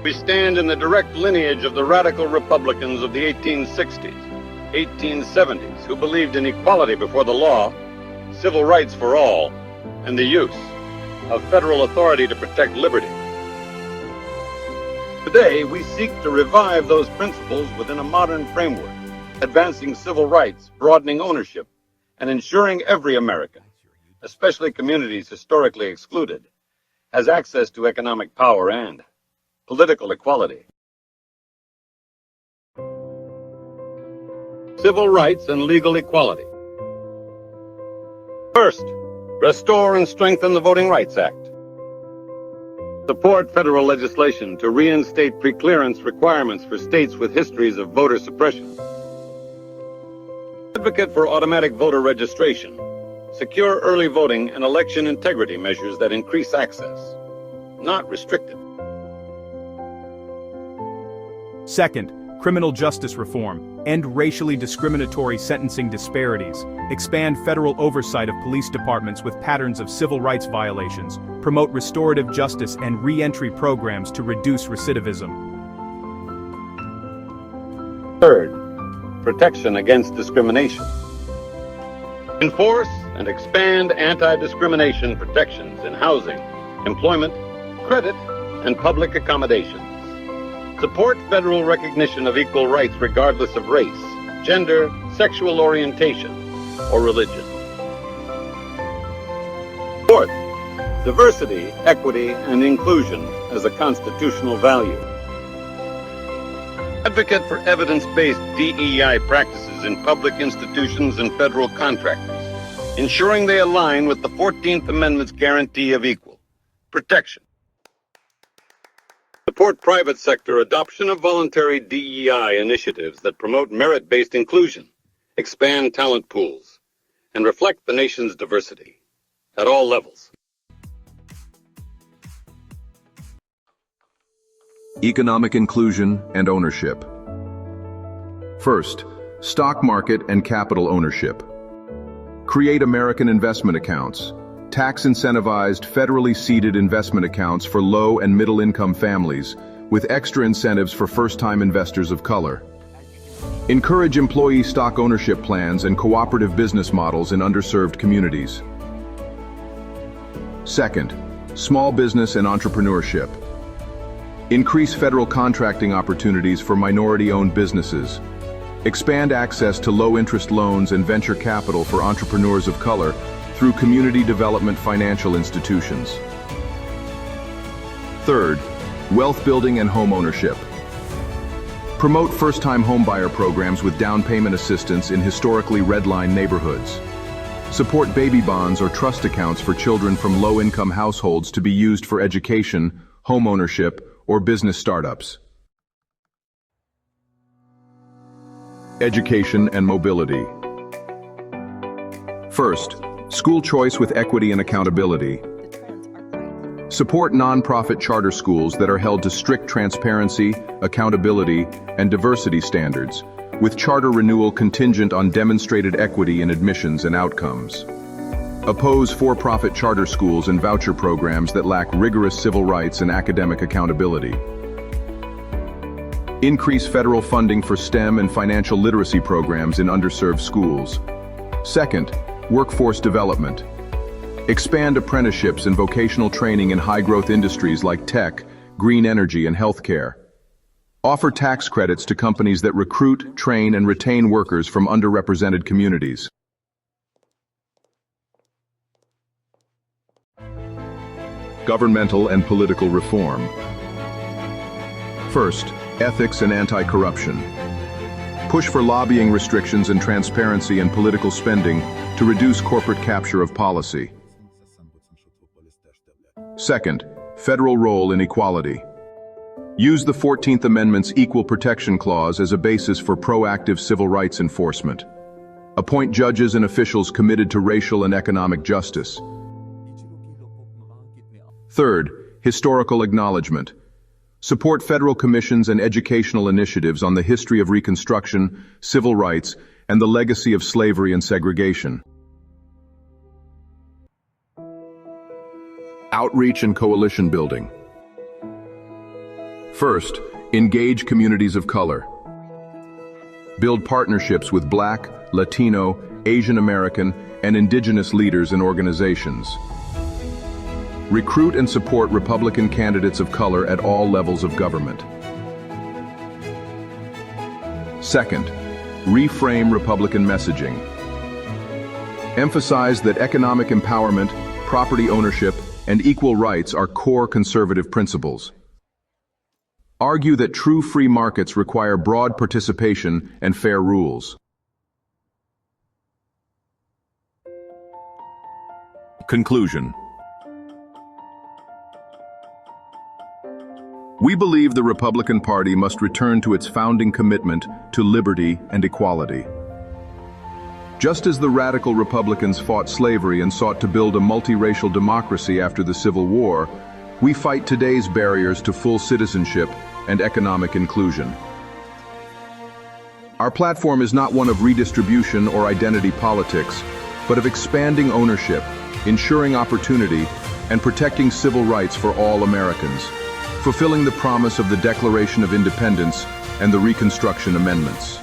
We stand in the direct lineage of the radical Republicans of the 1860s, 1870s, who believed in equality before the law, civil rights for all, and the use of federal authority to protect liberty. Today, we seek to revive those principles within a modern framework, advancing civil rights, broadening ownership, and ensuring every American, especially communities historically excluded, has access to economic power and political equality. Civil rights and legal equality. First, restore and strengthen the Voting Rights Act. Support federal legislation to reinstate preclearance requirements for states with histories of voter suppression. Advocate for automatic voter registration. Secure early voting and election integrity measures that increase access, not restrict it. Second, criminal justice reform. End racially discriminatory sentencing disparities. Expand federal oversight of police departments with patterns of civil rights violations. Promote restorative justice and re-entry programs to reduce recidivism. Third, protection against discrimination. Enforce and expand anti-discrimination protections in housing, employment, credit, and public accommodations. Support federal recognition of equal rights regardless of race, gender, sexual orientation, or religion. Fourth, diversity, equity, and inclusion as a constitutional value. Advocate for evidence-based DEI practices in public institutions and federal contractors, ensuring they align with the 14th Amendment's guarantee of equal protection. Support private sector adoption of voluntary DEI initiatives that promote merit-based inclusion, expand talent pools, and reflect the nation's diversity at all levels. Economic inclusion and ownership. First, stock market and capital ownership. Create American investment accounts. Tax-incentivized, federally seeded investment accounts for low and middle-income families, with extra incentives for first-time investors of color. Encourage employee stock ownership plans and cooperative business models in underserved communities. Second, small business and entrepreneurship. Increase federal contracting opportunities for minority-owned businesses. Expand access to low-interest loans and venture capital for entrepreneurs of color through community development financial institutions. Third, wealth building and home ownership. Promote first-time homebuyer programs with down payment assistance in historically redlined neighborhoods. Support baby bonds or trust accounts for children from low-income households to be used for education, home ownership, or business startups. Education and mobility. First, school choice with equity and accountability. Support nonprofit charter schools that are held to strict transparency, accountability, and diversity standards, with charter renewal contingent on demonstrated equity in admissions and outcomes. Oppose for-profit charter schools and voucher programs that lack rigorous civil rights and academic accountability. Increase federal funding for STEM and financial literacy programs in underserved schools. Second, workforce development. Expand apprenticeships and vocational training in high-growth industries like tech, green energy, and healthcare. Offer tax credits to companies that recruit, train, and retain workers from underrepresented communities. Governmental and political reform. First, ethics and anti-corruption. Push for lobbying restrictions and transparency in political spending to reduce corporate capture of policy. Second, federal role in equality. Use the 14th Amendment's Equal Protection Clause as a basis for proactive civil rights enforcement. Appoint judges and officials committed to racial and economic justice. Third, historical acknowledgement. Support federal commissions and educational initiatives on the history of Reconstruction, civil rights, and the legacy of slavery and segregation. Outreach and coalition building. First, engage communities of color. Build partnerships with Black, Latino, Asian American, and Indigenous leaders and organizations. Recruit and support Republican candidates of color at all levels of government. Second, reframe Republican messaging. Emphasize that economic empowerment, property ownership, and equal rights are core conservative principles. Argue that true free markets require broad participation and fair rules. Conclusion. We believe the Republican Party must return to its founding commitment to liberty and equality. Just as the radical Republicans fought slavery and sought to build a multiracial democracy after the Civil War, we fight today's barriers to full citizenship and economic inclusion. Our platform is not one of redistribution or identity politics, but of expanding ownership, ensuring opportunity, and protecting civil rights for all Americans, fulfilling the promise of the Declaration of Independence and the Reconstruction Amendments.